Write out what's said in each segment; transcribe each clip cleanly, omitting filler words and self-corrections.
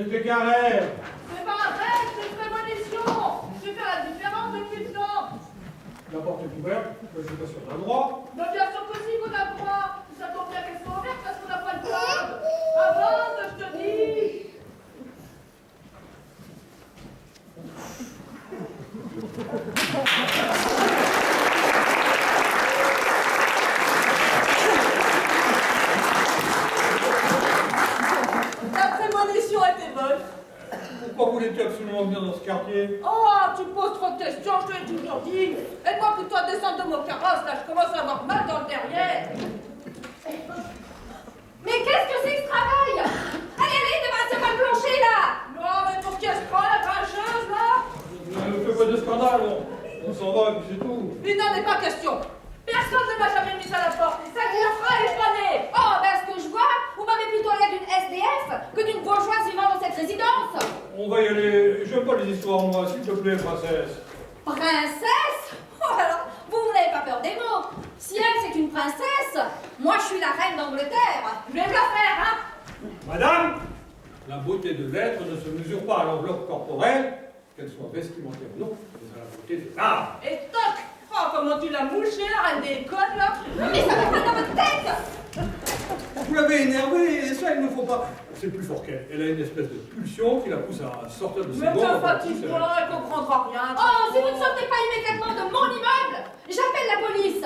C'était carré. C'est pas un rêve, c'est une prémonition. Tu fais la différence depuis le temps. La porte est ouverte, je suis pas sûr d'un droit. Mais bien sûr que si qu'on a le droit. Ça tombe bien qu'elle soit ouverte parce qu'on n'a pas le code. Avance, je te dis. La prémonition était bonne. Pourquoi voulez-tu absolument venir dans ce quartier? Oh, tu poses trop de questions, je te l'ai toujours dit. Et moi, plutôt descendre de mon carrosse, là, je commence à avoir mal dans le derrière. Mais qu'est-ce que c'est que ce travail? Allez, débarrassez-moi le plancher, là! Non, mais pour qui elle se prend, la grincheuse, là? Ne fais pas de scandale, on s'en va et puis c'est tout. Il n'en est pas question. Personne ne m'a jamais mis à la porte. Et ça qui la fera effanée. Oh, ben ce que je vois, vous m'avez plutôt l'air d'une SDF que d'une bourgeoise vivant dans cette résidence. On va y aller. J'aime pas les histoires, moi, s'il te plaît, princesse. Princesse? Oh, alors, vous n'avez pas peur des mots. Si elle, c'est une princesse, moi, je suis la reine d'Angleterre. Je vais me la faire, hein? Madame, la beauté de l'être ne se mesure pas à l'enveloppe corporelle, qu'elle soit vestimentaire ou non, mais à la beauté de l'âme. Et toc. Oh, comment tu l'as mouché, la reine des codes, là? Mais ça va pas dans votre tête! Vous l'avez énervée, et ça, il ne faut pas. C'est plus fort qu'elle. Elle a une espèce de pulsion qui la pousse à sortir de ses Mais gonds. te fatigue-toi, elle comprendra rien. Oh, si vous ne sortez pas immédiatement de mon immeuble, j'appelle la police.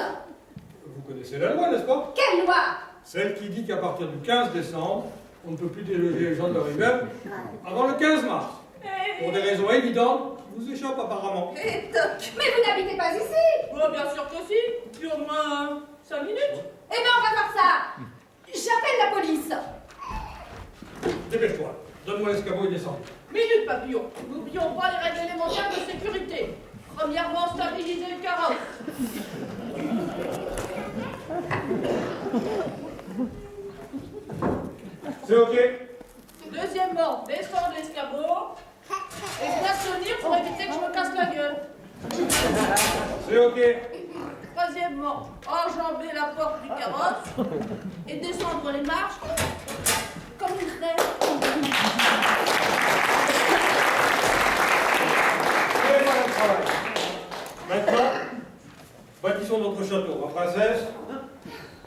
Vous connaissez la loi, n'est-ce pas? Quelle loi? Celle qui dit qu'à partir du 15 décembre, on ne peut plus déloger les gens de leur immeuble avant le 15 mars. Pour des raisons évidentes qui vous échappent apparemment. Et toc. Mais vous n'habitez pas ici. Oh, bien sûr que si. Puis au moins 5 minutes. Eh bien, on va faire ça. J'appelle la police. Dépêche-toi, donne-moi l'escabeau et descends. Minute, papillon. N'oublions pas les règles élémentaires de sécurité. Premièrement, stabiliser le carrosse. C'est ok. Deuxièmement, descendre l'escabeau. Et bien tenir pour éviter que je me casse la gueule. C'est ok. Troisièmement, enjamber la porte du carrosse et descendre les marches comme une reine. Et voilà le travail. Maintenant, bâtissons notre château. Ma princesse,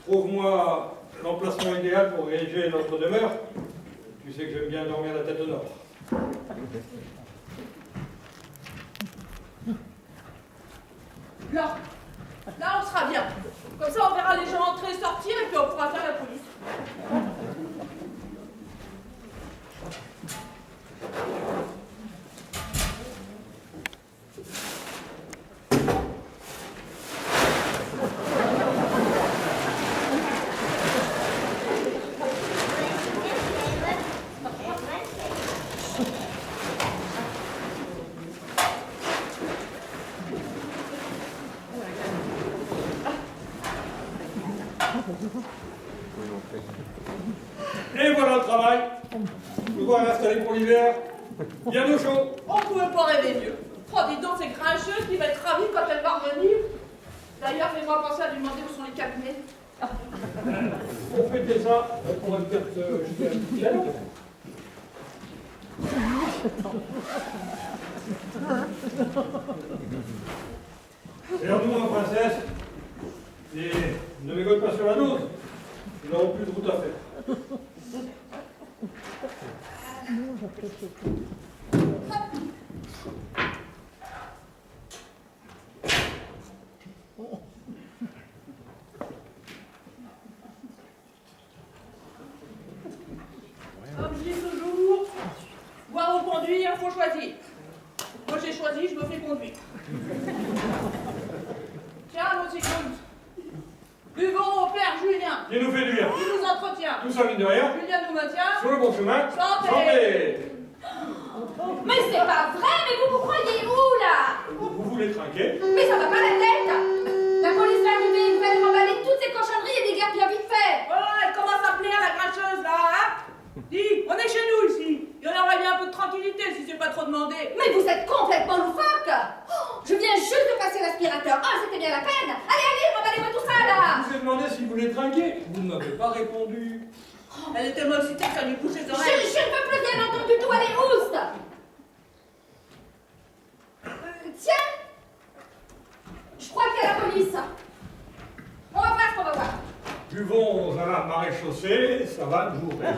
trouve-moi l'emplacement idéal pour ériger notre demeure. Tu sais que j'aime bien dormir la tête au nord. Là, on sera bien. Comme ça, on verra les gens entrer et sortir et puis on pourra faire la police. Et voilà le travail. Je dois installer pour l'hiver. Bien au chaud. On pouvait pas rêver mieux. Oh, dis donc, c'est grincheux qui va être ravie quand elle va revenir. D'ailleurs, fais-moi penser à lui demander où sont les cabinets. Pour fêter ça, on va peut-être jeter un petit verre. Et alors, nous, ma princesse, et ne m'égote pas sur la dose. Nous n'aurons plus de route à faire. Comme je dis toujours, voir ou conduire, faut choisir. Moi j'ai choisi, je me fais conduire. Tiens, mon cyclone. Buvons au père Julien. Qui nous fait du bien. Il nous entretient. Tout ça, mine de rien, Julien nous maintient. sur le bon chemin. Santé. Santé. Mais c'est pas vrai, mais vous croyez où, là? Vous voulez trinquer? Mais ça va pas la tête. La police va arriver, vous allez remballer toutes ces cochonneries et des guerres bien vite fait. Oh, elle commence à plaire la grincheuse là, hein? Dis, on est chez nous ici. Il y en aurait bien un peu de tranquillité si c'est pas trop demandé. Mais vous êtes complètement loufoque. Oh, je viens juste de passer l'aspirateur. Ah, c'était bien la peine. Allez, allez, remballez-moi tout ça, là. Je vous ai demandé si vous voulez trinquer. Vous ne m'avez pas répondu. Elle est tellement excitée que ça lui bouge les Je oreilles. ne veux plus rien entendre du tout, allez, oust. Tiens, je crois qu'il y a la police. On va voir ce qu'on va voir. Buvons à la maréchaussée, ça va nous réchauffer.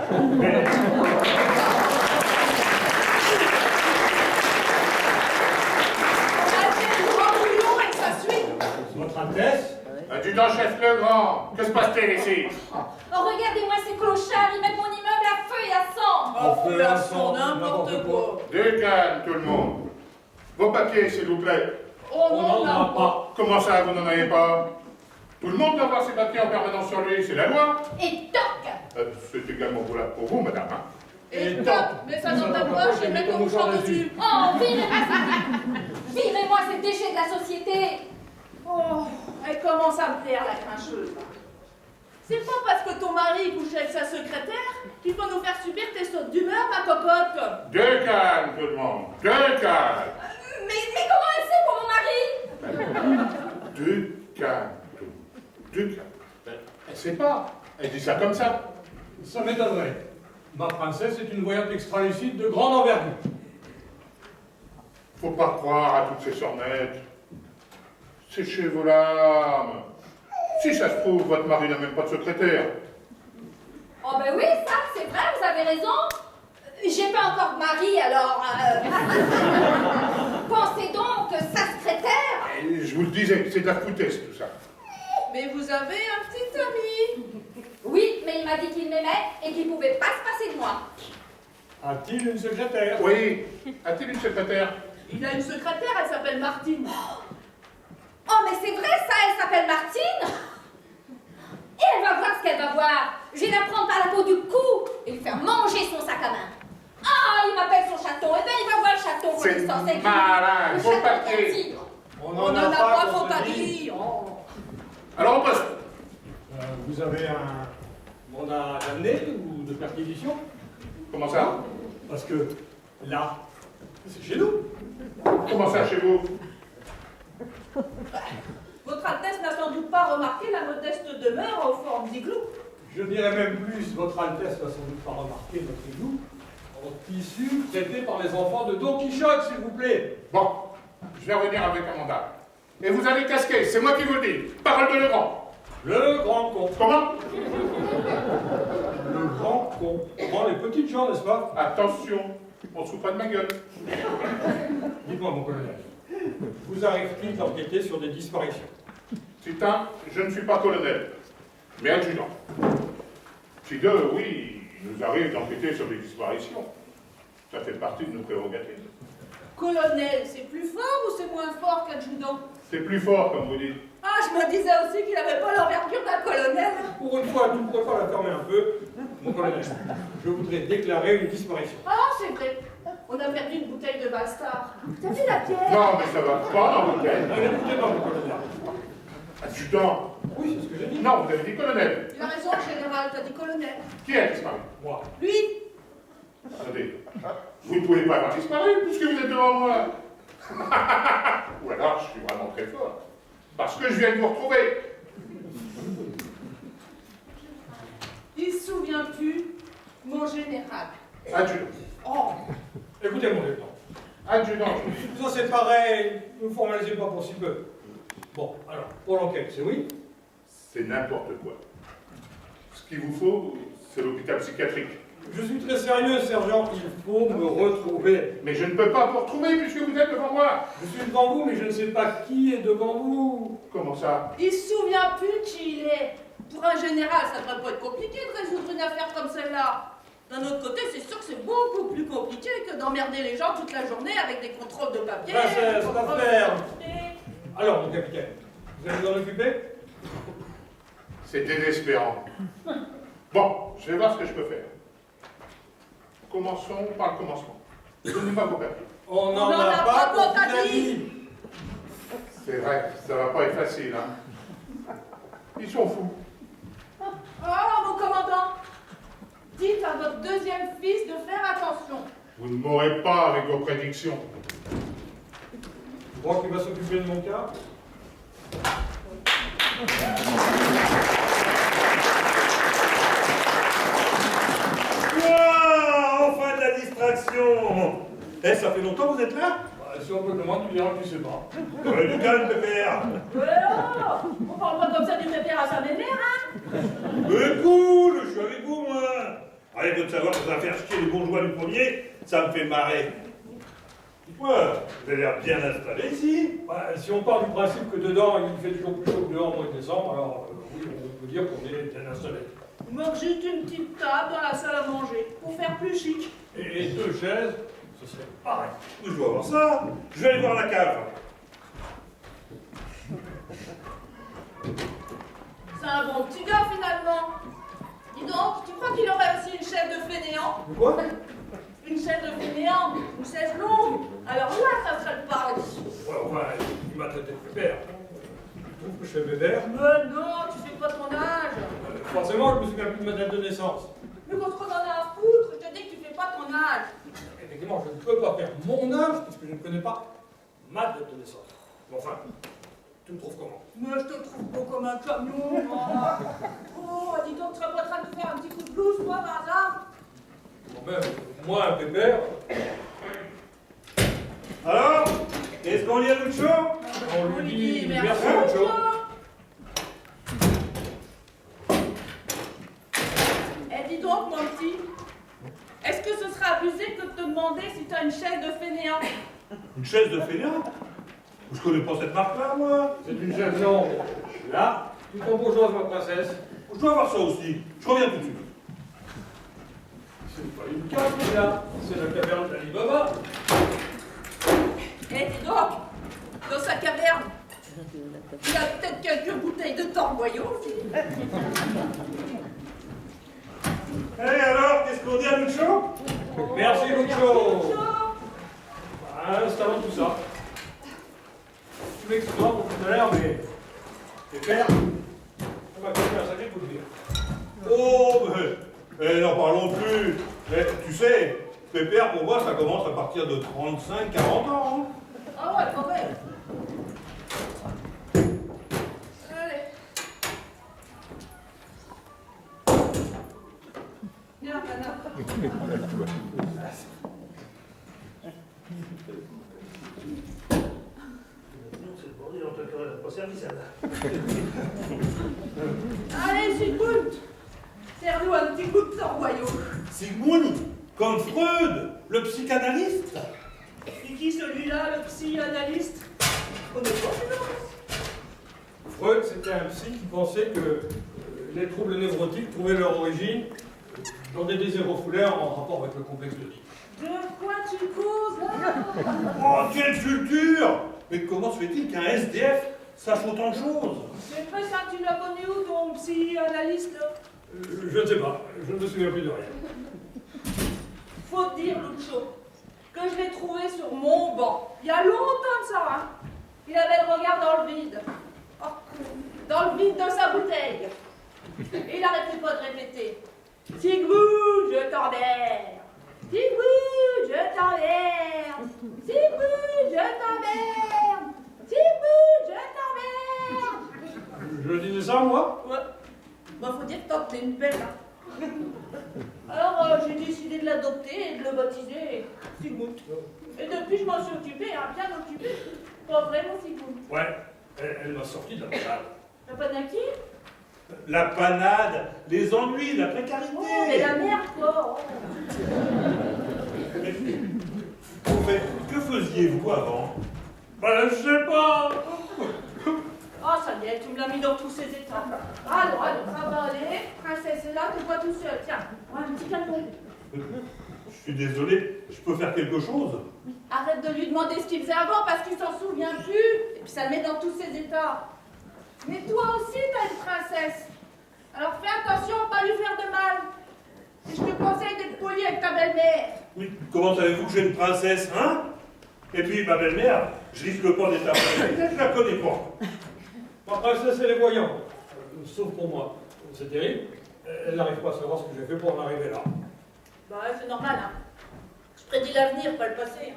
On a fait le grand bouillon avec sa suite. Votre Altesse, Adjudant-chef Legrand, que se passe-t-il ici? Oh, regardez-moi ces clochards, ils mettent mon immeuble à feu et à sang. Oh, feu, à son sang, n'importe n'importe quoi. Du calme, tout le monde. Vos papiers, s'il vous plaît. Oh on non, n'en a non. pas. Comment ça, vous n'en avez pas? Tout le monde doit avoir ses papiers en permanence sur lui, c'est la loi. Et toc. C'est également valable pour vous, madame. Hein. Et Et top. top. Mets ça dans ta poche et mets ton mouchoir dessus. Oh, virez-moi ces déchets de la société. Oh, elle commence à me plaire, la grincheuse. C'est pas parce que ton mari couche avec sa secrétaire qu'il faut nous faire subir tes sautes d'humeur, ma cocotte. Du calme, tout le monde. Du calme. Mais comment elle sait pour mon mari? Du calme, tout le monde. Du calme. Elle sait pas. Elle dit ça comme ça. Ça m'étonnerait. Ma princesse est une voyante extra-lucide de grande envergure. Faut pas croire à toutes ces sornettes. Séchez vos larmes. Si ça se trouve, votre mari n'a même pas de secrétaire. Oh ben oui, ça, c'est vrai, vous avez raison. J'ai pas encore de mari, alors... Pensez donc que sa secrétaire... Et je vous le disais, c'est de la foutaise tout ça. Mais vous avez un petit ami. Oui, mais il m'a dit qu'il m'aimait et qu'il pouvait pas se passer de moi. A-t-il une secrétaire? Oui. A-t-il une secrétaire? Il a une secrétaire, elle s'appelle Martine. Oh, mais c'est vrai, ça, elle s'appelle Martine. Et elle va voir ce qu'elle va voir. Je vais la prendre par la peau du cou et lui faire manger son sac à main. Ah, il m'appelle son chaton. Eh bien, il va voir le chaton pour C'est l'instant. C'est malin, le vos chaton papiers. d'un tigre. On n'en a pas, faut pas dit. dire. Oh. Alors on poste. Vous avez un mandat d'amener ou de perquisition? Comment ça? Parce que là, c'est chez nous. Comment ça chez vous? Votre Altesse n'a sans doute pas remarqué la modeste demeure en forme d'igloo. Je dirais même plus, votre Altesse n'a sans doute pas remarqué notre igloo en tissu traité par les enfants de Don Quichotte, s'il vous plaît. Bon, je vais revenir avec un mandat. Et vous allez casquer, c'est moi qui vous le dis. Parole de Legrand. Le grand con. Comment? Le grand con. Prend les petites gens, n'est-ce pas? Attention, on se fout pas de ma gueule. Dites-moi, mon colonel, vous arrive-t-il d'enquêter sur des disparitions? Titan, je ne suis pas colonel, mais adjudant. Si deux, oui, il nous arrive d'enquêter sur des disparitions. Ça fait partie de nos prérogatives. Colonel, c'est plus fort ou c'est moins fort qu'adjudant? C'est plus fort, comme vous dites. Ah, je me disais aussi qu'il n'avait pas l'envergure d'un colonel. Pour une fois, tu ne pourrais pas la fermer un peu? Mon colonel, je voudrais déclarer une disparition. Ah, c'est vrai. On a perdu une bouteille de Bastard. T'as vu la pierre? Non, mais ça va pas dans votre tête. Écoutez-moi, mon colonel. Adjudant. Oui, c'est ce que j'ai dit. Non, vous avez dit colonel. Il a raison, général, t'as dit colonel. Qui a disparu? Moi. Lui, Attendez. Vous ne pouvez pas avoir disparu puisque vous êtes devant moi. Ou alors, je suis vraiment très fort. Parce que je viens de vous retrouver. il se souvient plus, mon général. Adjudant. Oh, Écoutez, mon lieutenant. Adjudant, je vous dis. Vous en séparez, ne vous formalisez pas pour si peu. Bon, alors, pour l'enquête, c'est oui? C'est n'importe quoi. Ce qu'il vous faut, c'est l'hôpital psychiatrique. Je suis très sérieux, sergent, il faut me retrouver. Mais je ne peux pas vous retrouver puisque vous êtes devant moi. Je suis devant vous, mais je ne sais pas qui est devant vous. Comment ça? il se souvient plus qui il est. Pour un général, ça devrait pas être compliqué de résoudre une affaire comme celle-là. D'un autre côté, c'est sûr que c'est beaucoup plus compliqué que d'emmerder les gens toute la journée avec des contrôles de papier. Princesse, des contrôles l'affaire. d'identité. Alors, mon capitaine, vous allez vous en occuper? C'est désespérant. Bon, je vais voir ce que je peux faire. Commençons par le commencement. Donnez-moi vos papiers. On n'en n'en a a pas pas pour pour ta toute la vie. vie. C'est vrai, ça va pas être facile, hein. Ils sont fous. Oh, mon commandant, dites à votre deuxième fils de faire attention. Vous ne m'aurez pas avec vos prédictions. Tu crois qu'il va s'occuper de mon cas? distraction. Eh, ça fait longtemps que vous êtes là? Si on peut le moins, tu diras que tu sais pas. Du calme, pépère. Oh, on parle pas comme ça du pépère à sa mère, hein? Mais cool, je suis avec vous, moi. Allez, de savoir que ça va faire chier les bourgeois du premier, ça me fait marrer. Dites-moi, vous avez l'air bien installé ici. Bah, si on part du principe que dedans, il fait toujours plus chaud que dehors au mois de décembre, alors oui, on peut dire qu'on est bien installé. Il manque juste une petite table dans la salle à manger, pour faire plus chic. Et 2 chaises, ce serait pareil. Je dois voir ça. Je vais aller voir la cave. C'est un bon petit gars, finalement. Dis donc, tu crois qu'il aurait aussi une chaise de fainéant? Quoi? Une chaise de fainéant, une chaise longue. Alors là, ça serait le paradis. Ouais, enfin, il m'a traité de pépère. Tu trouves que je fais bébert? Mais non, tu fais pas ton âge. Forcément, je me souviens plus de ma date de naissance. Mais qu'on se redonne à foutre, je te dis que tu fais pas ton âge. Effectivement, je ne peux pas faire mon âge puisque je ne connais pas ma date de naissance. Mais enfin, tu me trouves comment? Mais je te trouve pas comme un camion, moi. Oh, dis donc, tu serais pas en train de faire un petit coup de blouse, toi, par hasard? Quand même, moi, un pépère, Alors, est-ce qu'on lit à Lucho? on lui dit merci, merci, Lucho. Eh, dis donc, mon petit, est-ce que ce sera abusé que de te demander si tu as une chaise de fainéant? Une chaise de fainéant? Je connais pas cette marque-là, moi. C'est une chaise longue. Là, tout en bourgeoise, ma princesse. Je dois avoir ça aussi. Je reviens tout de suite. C'est pas une cave, là. C'est la caverne d'Ali Baba. Eh, dis donc, dans sa caverne, il y a peut-être quelques bouteilles de torboyau aussi. Eh alors, qu'est-ce qu'on dit à Lucho? Merci, Lucho. Lucho. Installons tout ça. Tu m'excuseras pour tout à l'heure, mais pépère, ça m'a fait un sacré coup de dire. Oh, mais n'en parlons plus. Mais tu sais, pépère, pour moi, ça commence à partir de 35-40 ans. Hein. Ah ouais, quand même. Allez. Viens, Anna. Allez, Sigmund, serre-nous un petit coup de torboyau. Sigmund, comme Freud, le psychanalyste. C'est qui celui-là, le psychanalyste? On est pas Freud, c'était un psy qui pensait que les troubles névrotiques trouvaient leur origine dans des désirs refoulés en rapport avec le complexe d'Oedipe. de quoi tu causes là? Oh, quelle culture! Mais comment se fait-il qu'un SDF sache autant de choses? C'est pas ça, tu l'as connu où ton psychanalyste là? Je ne sais pas, je ne me souviens plus de rien. Faut te dire, Lucho, que je l'ai trouvé sur mon banc. Il y a longtemps de ça, hein. Il avait le regard dans le vide. Oh, dans le vide de sa bouteille. Et il n'arrêtait pas de répéter. Sigmund, je t'emmerde. Sigmund, je t'emmerde. Sigmund, je t'emmerde. Sigmund, je t'emmerde. Je disais ça, moi? Ouais. Bah, faut dire que t'en tenais une belle, hein. Alors, j'ai décidé de l'adopter et de le baptiser Sigmund. Et depuis, je m'en suis occupée, hein, bien occupée. Pas vraiment Sigmund. Ouais, elle m'a sorti de la panade. T'as pas d'inquiet? La panade, les ennuis, la précarité. Oh, mais la merde, quoi. Mais, au fait, que faisiez-vous avant? Ben, je sais pas. Ah, ça y est, tu me l'as mis dans tous ces états. Alors, ça va aller. Princesse est là, t'es pas tout seul. Tiens, un petit calmon. Je suis désolé, je peux faire quelque chose? Arrête de lui demander ce qu'il faisait avant parce qu'il s'en souvient plus. Et puis ça le met dans tous ses états. Mais toi aussi, t'as une princesse. Alors fais attention à pas lui faire de mal. Et je te conseille d'être poli avec ta belle-mère. Oui, comment savez-vous que j'ai une princesse, hein? Et puis, ma belle-mère, je risque pas d'être après. Je la connais pas. Ma princesse, elle est voyante. Sauf pour moi. C'est terrible. Elle n'arrive pas à savoir ce que j'ai fait pour en arriver là. Bah ouais, c'est normal, hein. Je prédis l'avenir, pas le passé.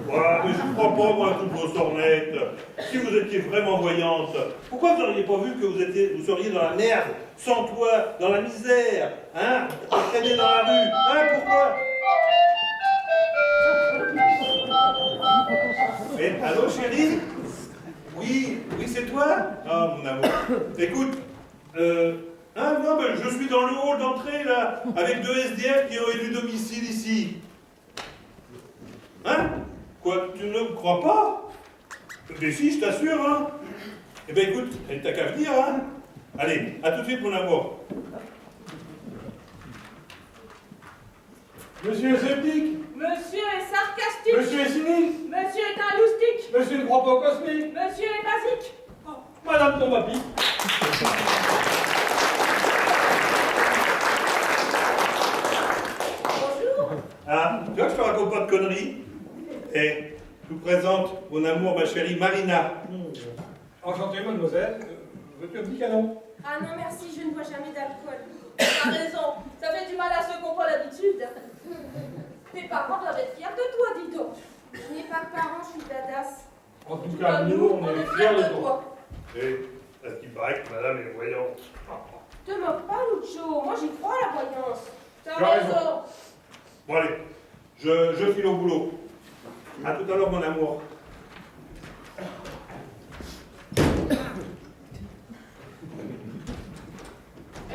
Voilà, mais je ne crois pas, moi, à toutes vos sornettes. Si vous étiez vraiment voyante, pourquoi vous n'auriez pas vu que vous seriez dans la merde, sans toit, dans la misère, hein? Traîner dans la rue, hein? Pourquoi? Eh, allô, chérie? Oui, c'est toi? Ah, mon amour. Écoute, non, ben, je suis dans le hall d'entrée, là, avec 2 SDF qui ont élu domicile ici. Hein? Quoi, tu ne me crois pas? Mais si, je t'assure, hein. Eh ben écoute, t'as qu'à venir, hein. Allez, à tout de suite, mon amour. Monsieur est sceptique. Monsieur est sarcastique. Monsieur est cynique. Monsieur est un loustique. Monsieur ne croit pas au cosmique. Monsieur est basique. Oh, Madame tombe à pic. Bonjour. Ah, tu vois que je te raconte pas de conneries? Eh, je vous présente mon amour, ma chérie Marina. Enchanté, mademoiselle. Veux-tu un petit canon? Ah non, merci, je ne bois jamais d'alcool. T'as raison, ça fait du mal à ceux qui n'ont pas l'habitude. Tes parents doivent être fiers de toi, dis donc. Je n'ai pas de parents, je suis badass. En tout cas, nous, on est fiers de toi. Eh, à ce qu'il paraît que madame est voyante. Te moque pas, Lucho, moi j'y crois à la voyance. T'as Tu as raison. raison. Bon allez, je file au boulot. À tout à l'heure, mon amour. Eh,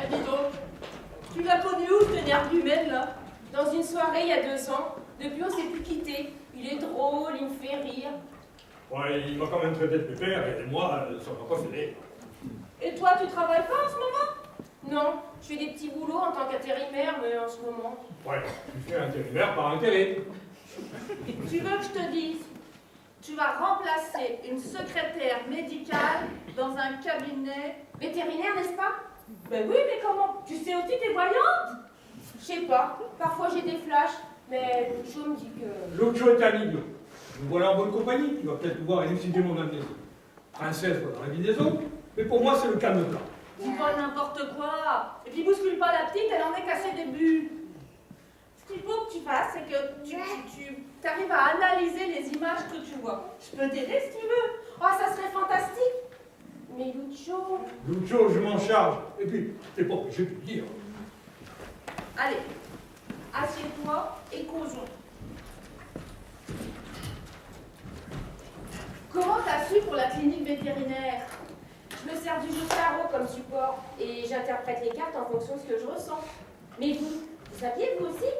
dis donc, tu l'as connu où, ce nerf-humaine, là? Dans une soirée il y a 2 ans. Depuis, on s'est plus quittés. Il est drôle, il me fait rire. Ouais, il m'a quand même traité de pépère, et moi, ça m'a pas fait. Et toi, tu travailles pas en ce moment? Non, je fais des petits boulots en tant qu'intérimaire, mais en ce moment. Ouais, tu fais intérimaire par intérim. Tu veux que je te dise? Tu vas remplacer une secrétaire médicale dans un cabinet. Vétérinaire, n'est-ce pas? Ben oui, mais comment? Tu sais aussi, t'es voyante? Je sais pas. Parfois j'ai des flashs, mais Lucho me dit que... Lucho est un idiot. Nous voilà en bonne compagnie, tu vas peut-être pouvoir élucider mon amnésie. Princesse va dans la vie des autres, mais pour moi, c'est le calme plat. Dis pas n'importe quoi. Et puis bouscule pas la petite, elle en est qu'à ses débuts. Ce qu'il faut que tu fasses, c'est que tu arrives à analyser les images que tu vois. Je peux t'aider si tu veux. Oh, ça serait fantastique. Mais Lucho... Lucho, je m'en charge. Et puis, t'es pas obligé de le dire. Allez, assieds-toi et causons. Comment t'as su pour la clinique vétérinaire? Je me sers du jeu tarot comme support et j'interprète les cartes en fonction de ce que je ressens. Mais vous saviez vous aussi?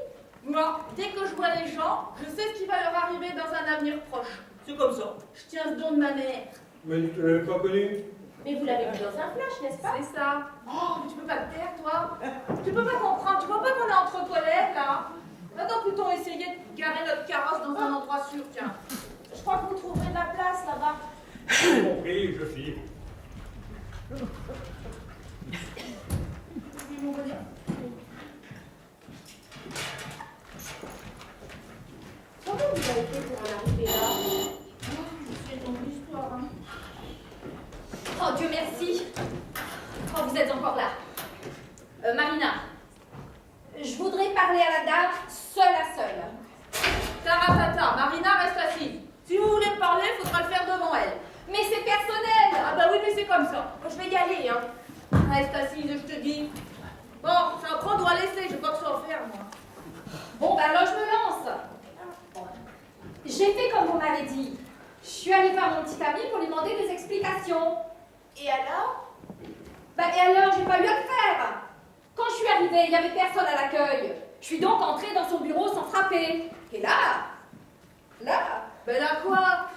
Moi, dès que je vois les gens, je sais ce qui va leur arriver dans un avenir proche. C'est comme ça. Je tiens ce don de ma mère. Mais tu l'avais pas connu? Mais vous l'avez vu dans un flash, n'est-ce pas? C'est ça. Oh, mais tu peux pas te taire, toi. Tu peux pas comprendre. Tu vois pas qu'on est entre toilettes, là? Va-t'en plutôt essayer de garer notre carrosse dans un endroit sûr, tiens. Je crois que vous trouverez de la place là-bas. J'ai compris, je file. Oui, mon bonheur. Comment vous avez fait pour en arriver là? C'est ton histoire, hein. Oh Dieu merci. Oh, vous êtes encore là. Marina, je voudrais parler à la dame seule à seule. Taratata, Marina, reste assise. Si vous voulez me parler, il faudra le faire devant elle. Mais c'est personnel. Ah bah oui, mais c'est comme ça. Je vais y aller, hein. Reste assise, je te dis. Bon, c'est un prendre ou à laisser, je vais pas que ça en faire, moi. Bon, ben alors je me lance. J'ai fait comme vous m'avez dit. Je suis allée voir mon petit ami pour lui demander des explications. Et alors? Et alors, j'ai pas eu à le faire. Quand je suis arrivée, il n'y avait personne à l'accueil. Je suis donc entrée dans son bureau sans frapper. Et là, Ben là quoi?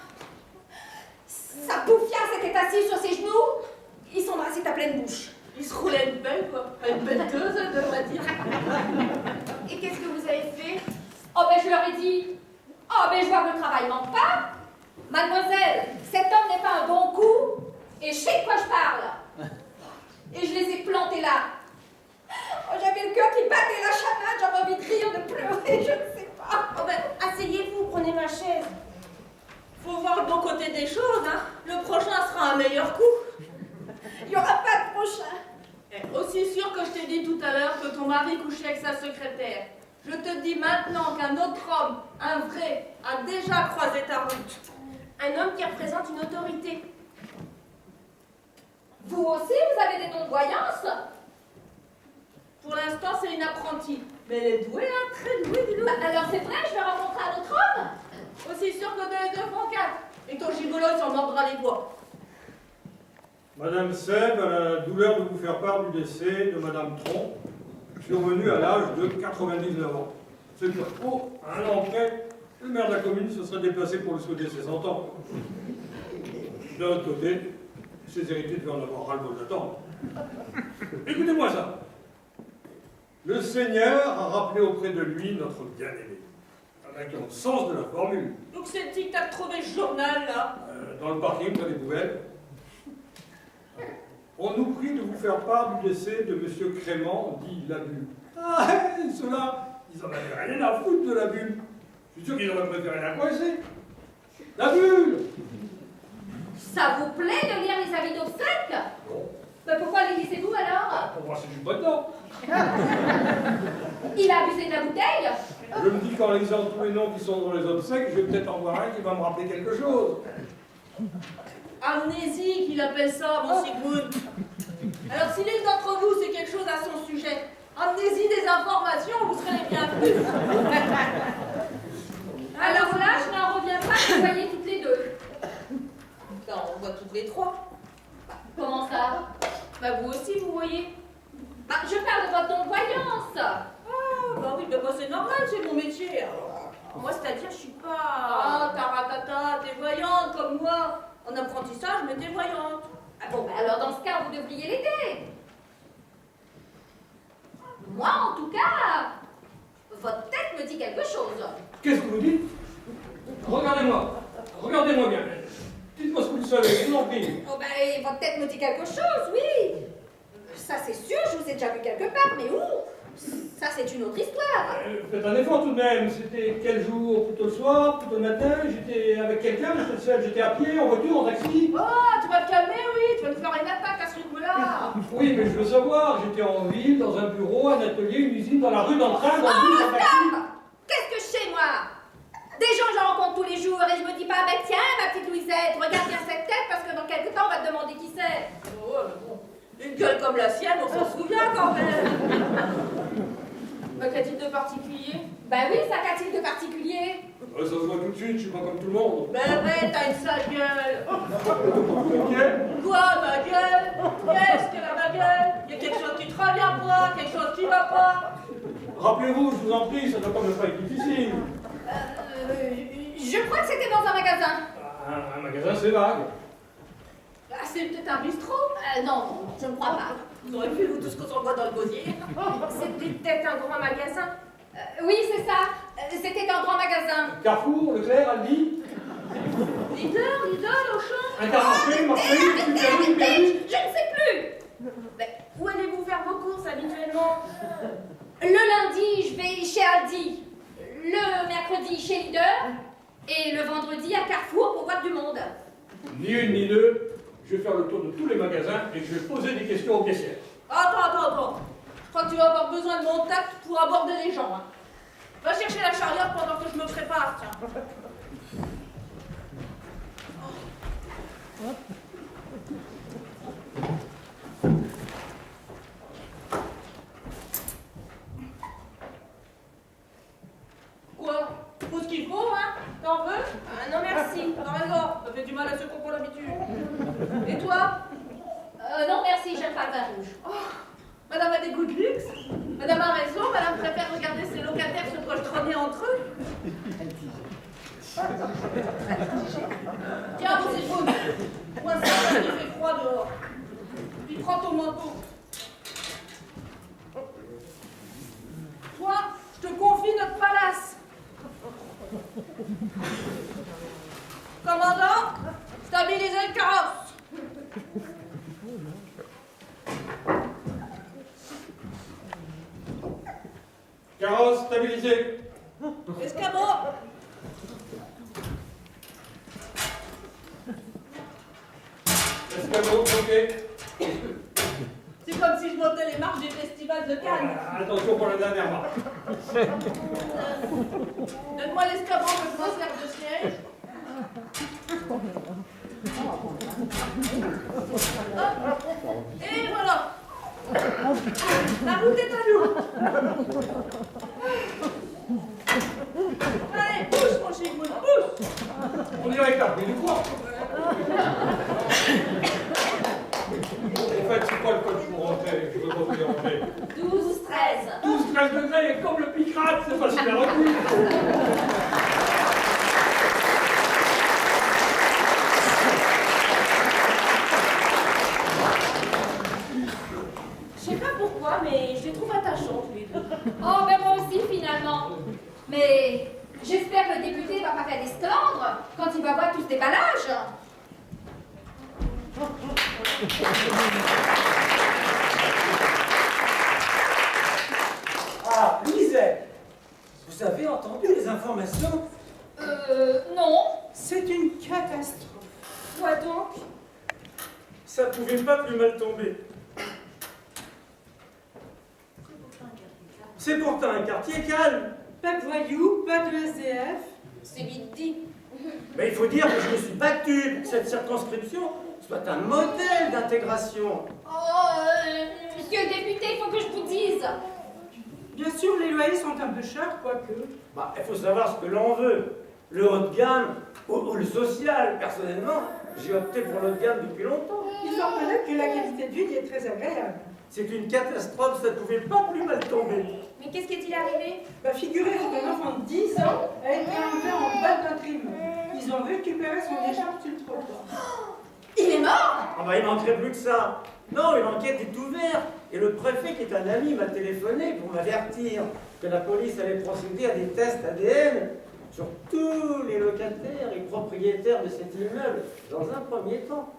sa poufiasse était assise sur ses genoux. Ils s'embrassaient à pleine bouche. Il se roulait une belle, quoi. Une bêteuse, je devrais dire. Et qu'est-ce que vous avez fait? Oh ben je leur ai dit, oh ben je vois que le travail manque pas. Mademoiselle, cet homme n'est pas un bon coup, et je sais de quoi je parle. Et je les ai plantés là. Oh, j'avais le cœur qui battait la chamade, j'avais envie de rire, de pleurer, je ne sais pas. Oh ben, asseyez-vous, prenez ma chaise. Faut voir le bon côté des choses, hein. Le prochain sera un meilleur coup. Il n'y aura pas de prochain. Aussi sûr que je t'ai dit tout à l'heure que ton mari couchait avec sa secrétaire. Je te dis maintenant qu'un autre homme, un vrai, a déjà croisé ta route. Un homme qui représente une autorité. Vous aussi, vous avez des dons de voyance? Pour l'instant, c'est une apprentie. Mais elle est douée, hein, très douée, dis-le. Alors c'est vrai, je vais rencontrer un autre homme? Aussi sûr que 2 et 2 font 4. Et ton gigolo s'en mordra les doigts. Madame Seb a la douleur de vous faire part du décès de Madame Tron, survenu à l'âge de 99 ans. C'est bien. Oh, un an après, le maire de la commune se serait déplacé pour lui souhaiter ses 100 ans. D'un autre côté, ses héritiers devaient en avoir ras-le-bol d'attendre. Écoutez-moi ça. Le Seigneur a rappelé auprès de lui notre bien-aimé, avec un sens de la formule. Donc c'est qui que t'as trouvé ce journal, là? Dans le parking, près des poubelles. On nous prie de vous faire part du décès de M. Crément, dit la bulle. Ah, ceux-là, ils en avaient rien à foutre de la bulle. Je suis sûr qu'ils auraient préféré la coincer. La bulle! Ça vous plaît de lire les avis d'obsèques? Non. Mais pourquoi les lisez-vous alors? Pour moi, c'est du pas dedans. Il a abusé de la bouteille? Je me dis qu'en lisant tous les noms qui sont dans les obsèques, je vais peut-être en voir un qui va me rappeler quelque chose. Amnésie qu'il appelle ça, mon Sigmund. Alors si l'une d'entre vous sait quelque chose à son sujet, amnésie des informations, vous serez les bienvenus. Alors là, je n'en reviens pas que vous voyez toutes les deux. Ben, on voit toutes les trois. Comment ça? Bah vous aussi, vous voyez. Bah, je parle de votre non-voyance. Ah, bah oui, bah moi c'est normal, c'est mon métier. Alors, moi, c'est-à-dire, je suis pas... Ah, taratata, t'es voyante comme moi. En apprentissage, mais t'es voyante. Ah bon, bah alors dans ce cas, vous devriez l'aider. Moi, en tout cas, votre tête me dit quelque chose. Qu'est-ce que vous dites? Regardez-moi. Regardez-moi bien. Dites-moi ce que vous savez, je vous en prie. Oh, bah, et votre tête me dit quelque chose, oui. Ça, c'est sûr, je vous ai déjà vu quelque part, mais où? Ça, c'est une autre histoire. Faites un effort tout de même. C'était quel jour? Plutôt le soir? Plutôt le matin? J'étais avec quelqu'un? J'étais seul? J'étais à pied? En voiture? En taxi? Oh, tu vas te calmer, oui. Tu vas te faire une attaque à ce rythme-là. Oui, mais je veux savoir. J'étais en ville, dans un bureau, un atelier, une usine, dans la rue, dans le train, dans le bus, dans le taxi. Qu'est-ce que je sais, moi? Des gens, j'en rencontre tous les jours et je me dis pas, bah tiens, ma petite Louisette, regarde bien cette tête parce que dans quelques temps, on va te demander qui c'est. Oh, ouais, mais bon. Une gueule comme la sienne, on s'en souvient quand même. Bah, qu'a-t-il de particulier? Bah oui, ça qu'a-t-il de particulier? Ça se voit tout de suite, je suis pas comme tout le monde. Ben ouais, t'as une sale gueule. Ok. Quoi, ma gueule? Qu'est-ce qu'elle a ma gueule? Y a quelque chose qui te revient pas, quelque chose qui va pas. Rappelez-vous, je vous en prie, ça doit quand même pas être difficile. Je crois que c'était dans un magasin. Un magasin, c'est vague. Ah, c'est peut-être un bistrot? Non, je ne crois pas. Vous aurez vu, vous, tout ce qu'on s'envoie dans le gosier. C'était peut-être un grand magasin. Oui, c'est ça. C'était un grand magasin. Carrefour, Leclerc, Aldi. Lidl, Auchan. Intermarché, marché, Arrêtez, je ne sais plus. Où allez-vous faire vos courses habituellement? Le lundi, je vais chez Aldi. Le mercredi, chez Leader. Et le vendredi, à Carrefour pour voir du monde. Ni une ni deux. Je vais faire le tour de tous les magasins et je vais poser des questions aux caissières. Attends. Je crois que tu vas avoir besoin de mon tact pour aborder les gens. Hein. Va chercher la chariote pendant que je me prépare, tiens. Quoi? Faut ce qu'il faut, hein? T'en veux? Non, merci. T'as raison, ça fait du mal à ceux qui ont pas l'habitude. Et toi? Non, merci, j'aime pas le vin rouge. Oh, madame a des goûts de luxe. Madame a raison, madame préfère regarder ses locataires se pochetronner entre eux. Tiens, vous c'est beau. Moi, ça, parce qu'il fait froid dehors. Puis prends ton manteau. Toi, je te confie notre palace. Commandant, stabilisez le carrosse. Carrosse stabilisé. Escabeau. Escabeau bloqué. C'est comme si je montais les marches du festival de Cannes. Attention pour la dernière marche. Donne-moi l'escabeau que je pose l'air de siège. Hop. Et voilà. La route est à nous. Allez, pousse mon Sigmund, pousse. On dirait que t'as pris du poids. En fait, c'est quoi le code pour rentrer? Je veux pas vous déranger. 12, 13. 12, 13 degrés, et comme le picrate, c'est pas super recul. Je sais pas pourquoi, mais je les trouve attachants tous les deux. Oh, ben moi aussi, finalement. Mais j'espère que le député va pas faire des scandres quand il va voir tout ce déballage. Ah, Louisette, vous avez entendu les informations? Non. C'est une catastrophe. Quoi donc? Ça pouvait pas plus mal tomber. C'est pourtant un quartier calme. Pas de voyous, pas de SDF. C'est vite dit. Mais il faut dire que je me suis battu pour que cette circonscription soit un modèle d'intégration. Oh, monsieur le député, il faut que je vous dise. Bien sûr, les loyers sont un peu chers, quoique. Bah, il faut savoir ce que l'on veut. Le haut de gamme ou le social. Personnellement, j'ai opté pour le haut de gamme depuis longtemps. Il faut reconnaître que la qualité de vie y est très agréable. C'est une catastrophe, ça pouvait pas plus mal tomber. Mais qu'est-ce qui est-il arrivé? Bah, figurez-vous qu'un enfant de 10 ans a été enlevé en bas d'un trim. Ils ont récupéré son écharpe sur le trottoir. Il est mort? Ah bah, il manquerait plus que ça. Non, l'enquête est ouverte. Et le préfet, qui est un ami, m'a téléphoné pour m'avertir que la police allait procéder à des tests ADN sur tous les locataires et propriétaires de cet immeuble dans un premier temps.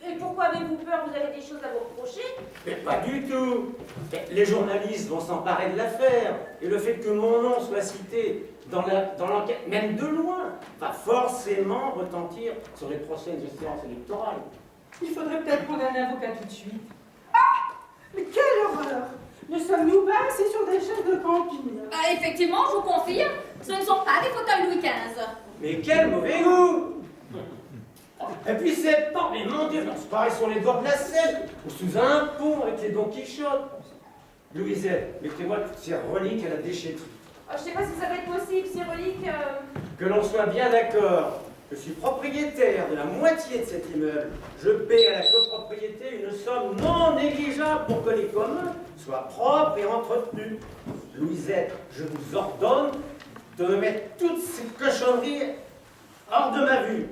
Et pourquoi avez-vous peur? Vous avez des choses à vous reprocher? Mais pas du tout. Mais les journalistes vont s'emparer de l'affaire. Et le fait que mon nom soit cité dans l'enquête, même de loin, va forcément retentir sur les prochaines échéances électorales. Il faudrait peut-être prendre un avocat tout de suite. Ah! Mais quelle horreur! Ne sommes-nous pas assis sur des chaises de camping? Ah, effectivement, je vous confirme, ce ne sont pas des fauteuils Louis XV. Mais quel mauvais goût! Et puis c'est pas, mais mon Dieu, on se paraît sur les bords de la Seine, ou sous un pont avec les Don Quichotte. Louisette, mettez-moi toutes ces reliques à la déchetterie. Je sais pas si ça va être possible, ces reliques. Que l'on soit bien d'accord, je suis propriétaire de la moitié de cet immeuble. Je paie à la copropriété une somme non négligeable pour que les communs soient propres et entretenus. Louisette, je vous ordonne de me mettre toutes ces cochonneries hors de ma vue.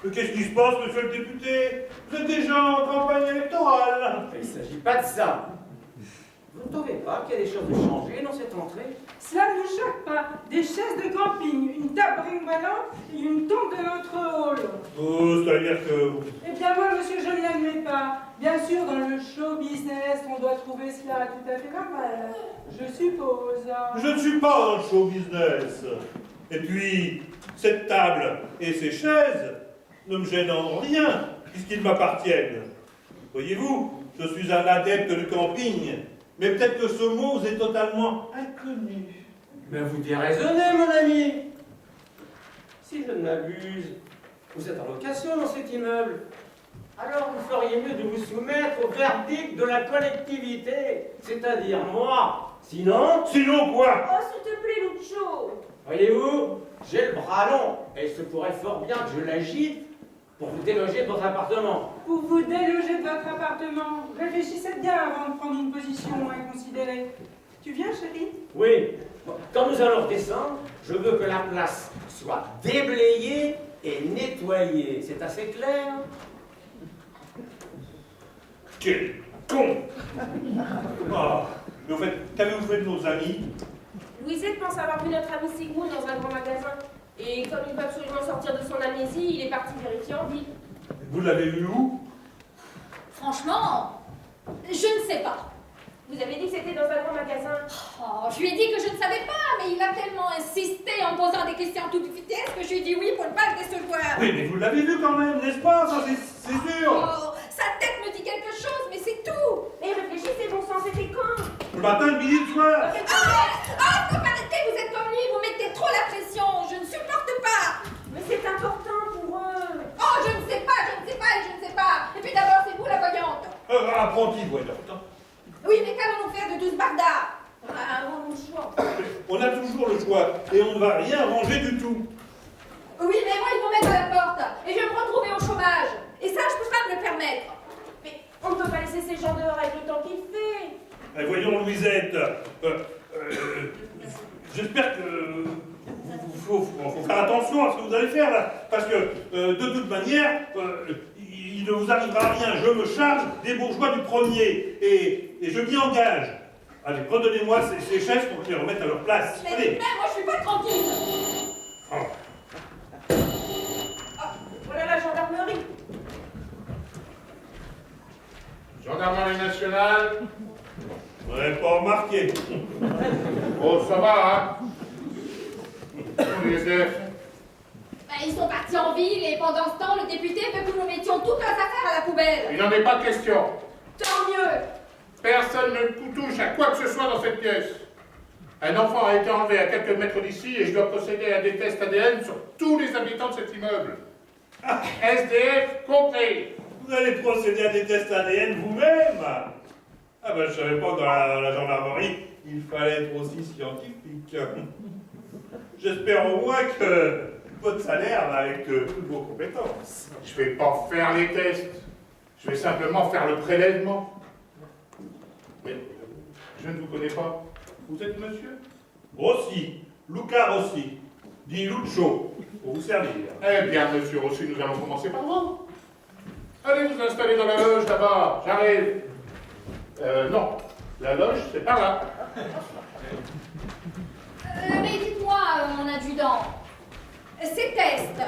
Mais qu'est-ce qui se passe, monsieur le député? Vous êtes déjà en campagne électorale. Il ne s'agit pas de ça. Vous ne trouvez pas qu'il y a des choses de changer dans cette entrée? Cela ne nous choque pas. Des chaises de camping, une table brinque-ballante et une tente de notre hall. Oh, c'est-à-dire que... Eh bien moi, monsieur, je ne l'admets pas. Bien sûr, dans le show business, on doit trouver cela tout à fait normal. Je suppose. Je ne suis pas dans le show business. Et puis, cette table et ces chaises ne me gênent en rien, puisqu'ils m'appartiennent. Voyez-vous, je suis un adepte de camping, mais peut-être que ce mot vous est totalement inconnu. Mais vous déraisonnez, mon ami. Si je ne m'abuse, vous êtes en location dans cet immeuble. Alors vous feriez mieux de vous soumettre au verdict de la collectivité, c'est-à-dire moi. Sinon, Sinon quoi? Oh, s'il te plaît, Lucho. voyez-vous, j'ai le bras long, et il se pourrait fort bien que je l'agite pour vous déloger de votre appartement. Pour vous déloger de votre appartement, réfléchissez bien avant de prendre une position inconsidérée. Tu viens, chérie? Oui, quand nous allons redescendre, je veux que la place soit déblayée et nettoyée. C'est assez clair? Quel con! Ah, mais au fait, qu'avez-vous fait de nos amis? Louisette pense avoir vu notre ami Sigmund dans un grand magasin. Et comme il veut absolument sortir de son amnésie, il est parti vérifier en ville. Vous l'avez vu où? Franchement, je ne sais pas. Vous avez dit que c'était dans un grand magasin. Oh, je lui ai dit que je ne savais pas, mais il a tellement insisté en posant des questions à toute vitesse que je lui ai dit oui pour ne pas le décevoir. Oui, mais vous l'avez vu quand même, n'est-ce pas? Ça, c'est sûr! Oh, sa tête me dit quelque chose, mais c'est tout. Mais réfléchissez, bon sang, c'était quand? Le matin, le midi, le soir! Stop, arrêtez, vous êtes comme lui, vous mettez trop la pression, je ne supporte pas. Mais c'est important pour eux. Oh, je ne sais pas, je ne sais pas et je ne sais pas. Et puis d'abord, c'est vous la voyante. Apprenti voyante. Oui, mais qu'allons-nous faire de 12 bardas? On a un bon choix. On a toujours le choix, et on ne va rien ranger du tout. Oui, mais moi, ils vont mettre à la et je vais me retrouver au chômage. Et ça, je peux pas me le permettre. Mais on ne peut pas laisser ces gens dehors avec le temps qu'il fait. Eh, voyons, Louisette, j'espère que faut faire attention à ce que vous allez faire là, parce que de toute manière, il ne vous arrivera rien. Je me charge des bourgeois du premier et je m'y engage. Allez, redonnez-moi ces chaises pour que je les remette à leur place. Mais Allez. même moi, je suis pas tranquille. Oh. Ah, voilà la gendarmerie. Gendarmerie nationale. Vous n'avez pas remarqué. Oh, ça va, hein? Les SDF. Ben, ils sont partis en ville et pendant ce temps, le député veut que nous mettions toutes nos affaires à la poubelle. Il n'en est pas question. Tant mieux. Personne ne touche à quoi que ce soit dans cette pièce. Un enfant a été enlevé à quelques mètres d'ici et je dois procéder à des tests ADN sur tous les habitants de cet immeuble. SDF compris. Vous allez procéder à des tests ADN vous-même. Ah ben, je savais pas que dans la gendarmerie, il fallait être aussi scientifique. J'espère au moins que votre salaire va avec toutes vos compétences. Je vais pas faire les tests. Je vais simplement faire le prélèvement. Mais je ne vous connais pas. Vous êtes monsieur? Rossi, Luca Rossi, dit Lucho, pour vous servir. Eh bien, monsieur Rossi, nous allons commencer par vous. Allez vous installer dans la loge là-bas. J'arrive. Non. La loge, c'est par là. Mais dites-moi, mon adjudant, ces tests,